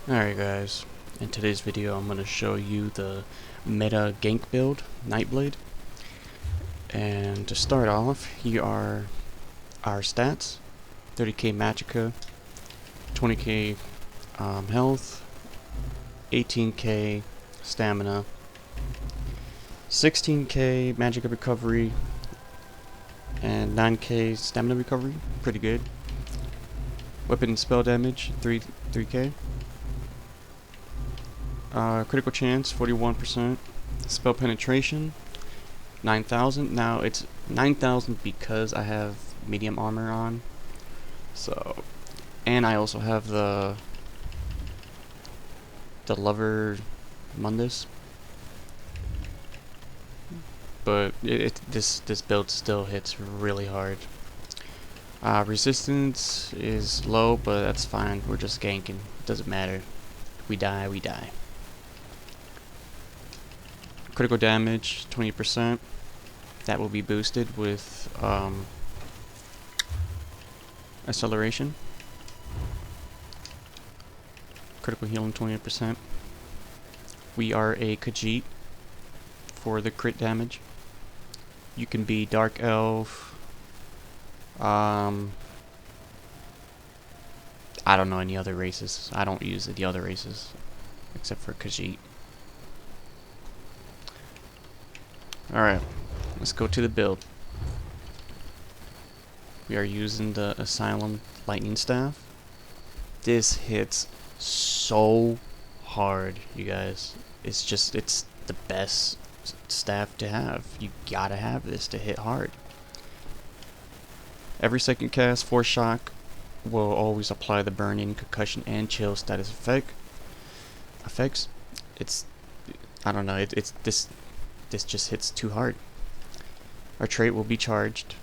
Alright guys, in today's video I'm going to show you the Meta Gank build, MagBlade. And to start off, here are our stats. 30k Magicka, 20k health, 18k stamina, 16k Magicka recovery, and 9k stamina recovery, pretty good. Weapon and spell damage, 3k. Critical chance, 41%. Spell penetration, 9,000. Now it's 9,000 because I have medium armor on. So, and I also have the Lover Mundus. But this build still hits really hard. Resistance is low, but that's fine. We're just ganking. Doesn't matter. We die, we die. Critical damage, 20%. That will be boosted with acceleration. Critical healing, 20%. We are a Khajiit for the crit damage. You can be Dark Elf. I don't know any other races. I don't use the other races except for Khajiit. Alright, let's go to the build. We are using the Asylum Lightning Staff. This hits so hard, you guys. It's the best staff to have. You gotta have this to hit hard. Every second cast, Force Shock will always apply the burning, concussion, and chill status effects. I don't know, this just hits too hard. Our trait will be charged.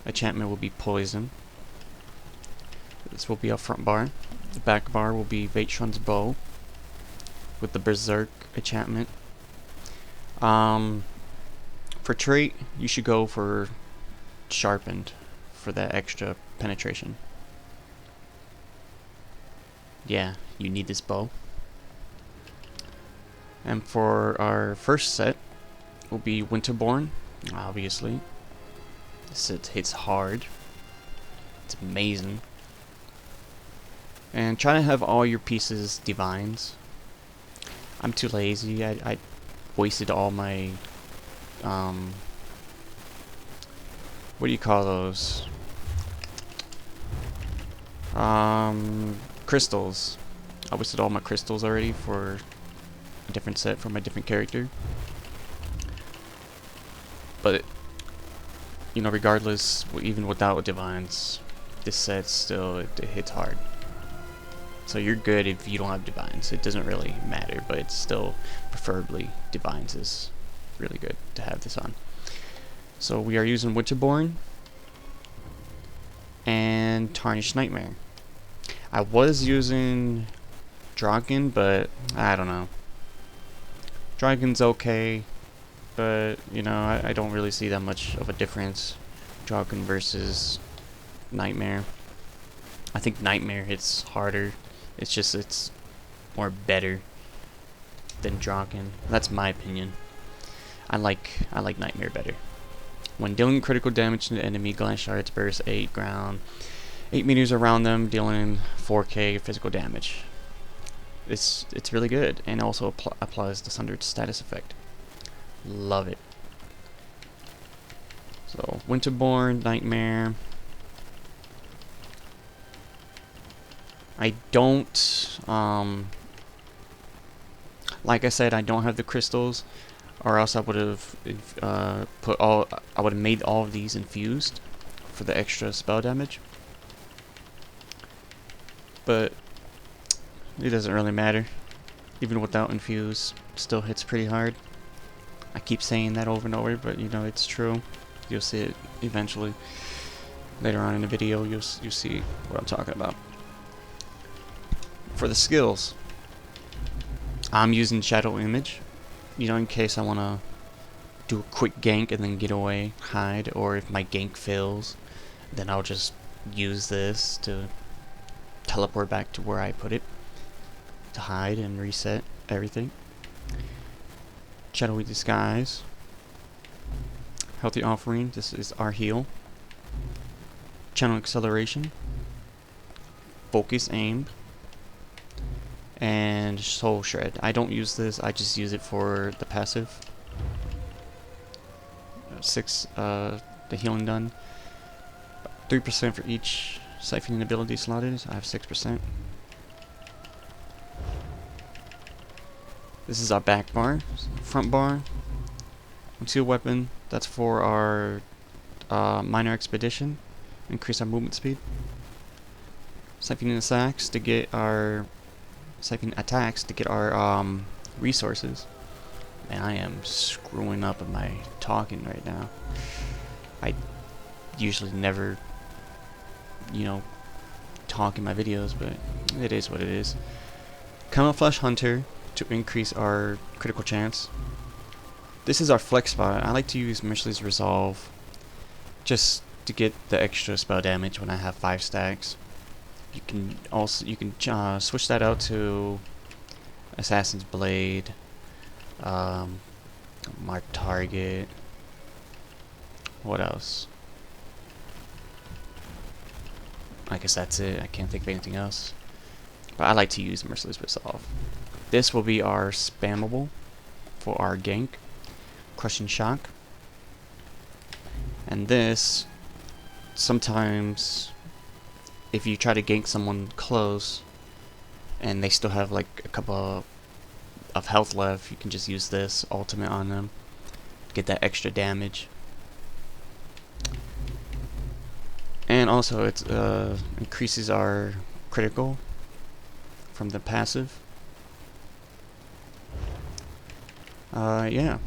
Enchantment will be poison. This will be our front bar. The back bar will be Vatron's bow with the Berserk enchantment. For trait, you should go for sharpened for that extra penetration. Yeah, you need this bow. And for our first set will be Winterborn, obviously. This set hits hard. It's amazing. And try to have all your pieces divines. I'm too lazy. I wasted all my what do you call those? Crystals. I wasted all my crystals already for a different set for my different character. But you know, regardless, even without divines, this set still it hits hard. So you're good if you don't have divines. It doesn't really matter, but it's still preferably divines is really good to have this on. So we are using Winterborn and Tarnished Nightmare. I was using Dragon, but I don't know. Dragon's okay, but you know, I don't really see that much of a difference. Dragon versus Nightmare. I think Nightmare hits harder. It's more better than Dragon. That's my opinion. I like Nightmare better. When dealing critical damage to the enemy, Glass Shards burst 8 ground, 8 meters around them, dealing 4k physical damage. It's really good, and also applies the Sundered status effect. Love it. So Winterborn, Nightmare. I don't like I said, I don't have the crystals, or else I would have I would have made all of these infused for the extra spell damage. But it doesn't really matter. Even without infuse, still hits pretty hard. I keep saying that over and over, but you know it's true. You'll see it eventually. Later on in the video, you'll see what I'm talking about. For the skills, I'm using Shadow Image, you know, in case I want to do a quick gank and then get away, hide, or if my gank fails, then I'll just use this to teleport back to where I put it. to hide and reset everything. Shadowy Disguise. Healthy Offering, this is our heal. Channel Acceleration. Focus Aim. And Soul Shred. I don't use this, I just use it for the passive. 6, the healing done. 3% for each siphoning ability slotted. I have 6%. This is our back bar, front bar. Conceal weapon. That's for our minor expedition. Increase our movement speed. Siphoning attacks to get our resources. And I am screwing up in my talking right now. I usually never, talk in my videos, but it is what it is. Camouflage Hunter to increase our critical chance. This is our flex spot. I like to use Merciless Resolve just to get the extra spell damage when I have 5 stacks. You can switch that out to Assassin's Blade, Mark Target. What else? I guess that's it. I can't think of anything else. But I like to use Merciless Resolve. This will be our spammable for our gank, Crushing Shock. And this, sometimes, if you try to gank someone close, and they still have like a couple of health left, you can just use this ultimate on them to get that extra damage. And also it increases our critical from the passive. Yeah.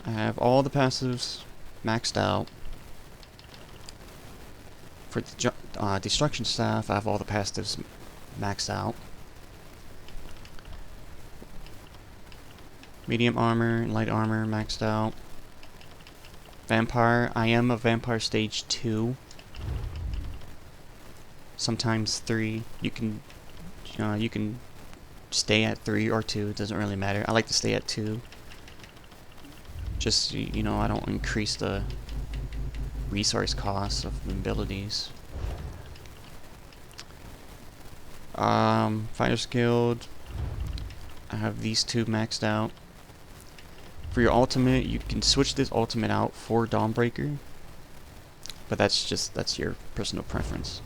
I have all the passives maxed out. For the Destruction Staff, I have all the passives maxed out. Medium armor, light armor maxed out. Vampire, I am a Vampire stage 2. Sometimes 3. You can stay at 3 or 2, it doesn't really matter. I like to stay at 2. Just, I don't increase the resource costs of abilities. Fighters Guild, I have these 2 maxed out. For your ultimate, you can switch this ultimate out for Dawnbreaker, but that's your personal preference.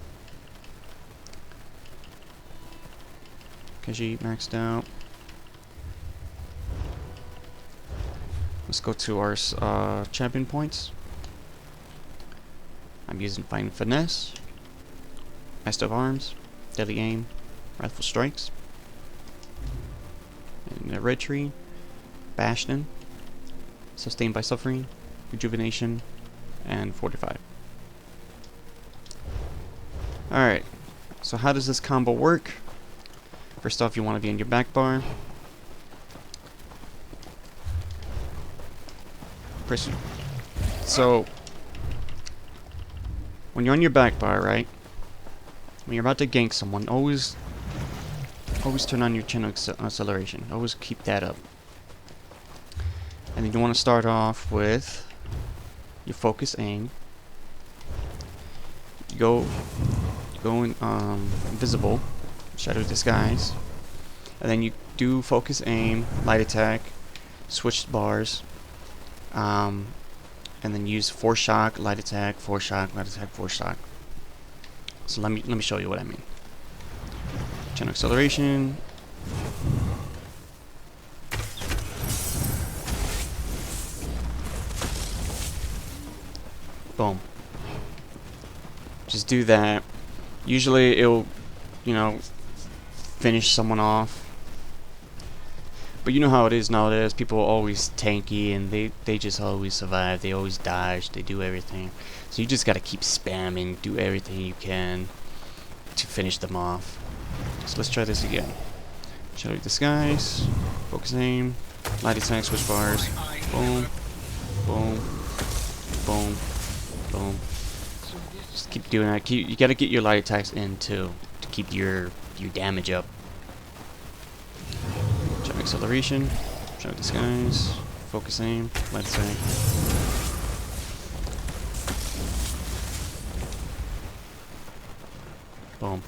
Khajiit maxed out. Let's go to our champion points. I'm using Fighting Finesse, Master of Arms, Deadly Aim, Wrathful Strikes, and the red tree, Bastion, Sustained by Suffering, Rejuvenation, and Fortify. Alright, so how does this combo work? First off, you want to be in your back bar. So, when you're on your back bar, right? When you're about to gank someone, always turn on your channel acceleration. Always keep that up. And then you want to start off with your focus aim. You go invisible, shadow disguise, and then you do focus aim, light attack, switch bars, and then use force shock, light attack, force shock, light attack, force shock. So let me show you what I mean. Channel acceleration. Boom. Just do that. Usually it'll, finish someone off. But you know how it is nowadays. People are always tanky and they just always survive. They always dodge. They do everything. So you just gotta keep spamming. Do everything you can to finish them off. So let's try this again. Shadow Disguise. Focus aim. Light attack, switch bars. Boom. Boom. Boom. Boom. Just keep doing that. You gotta get your light attacks in too to keep your your damage up. Jump acceleration. Jump disguise. Focus aim. Let's say. Boom.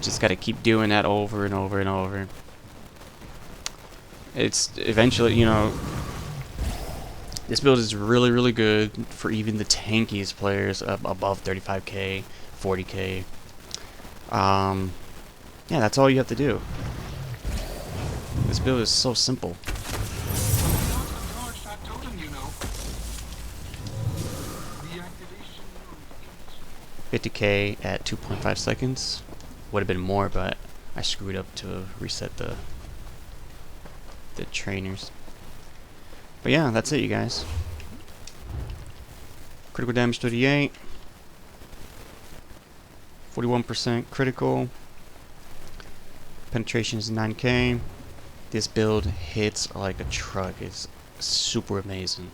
Just gotta keep doing that over and over and over. It's eventually, you know, this build is really, really good for even the tankiest players above 35k, 40k. Yeah, that's all you have to do. This build is so simple. 50k at 2.5 seconds. Would have been more, but I screwed up to reset the trainers. But yeah, that's it, you guys. Critical damage 38. 41% critical. Penetration is 9k. This build hits like a truck. It's super amazing.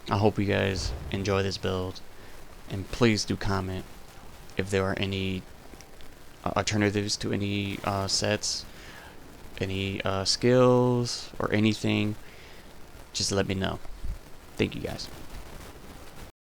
I hope you guys enjoy this build. And please do comment if there are any alternatives to any sets, any skills, or anything. Just let me know. Thank you guys.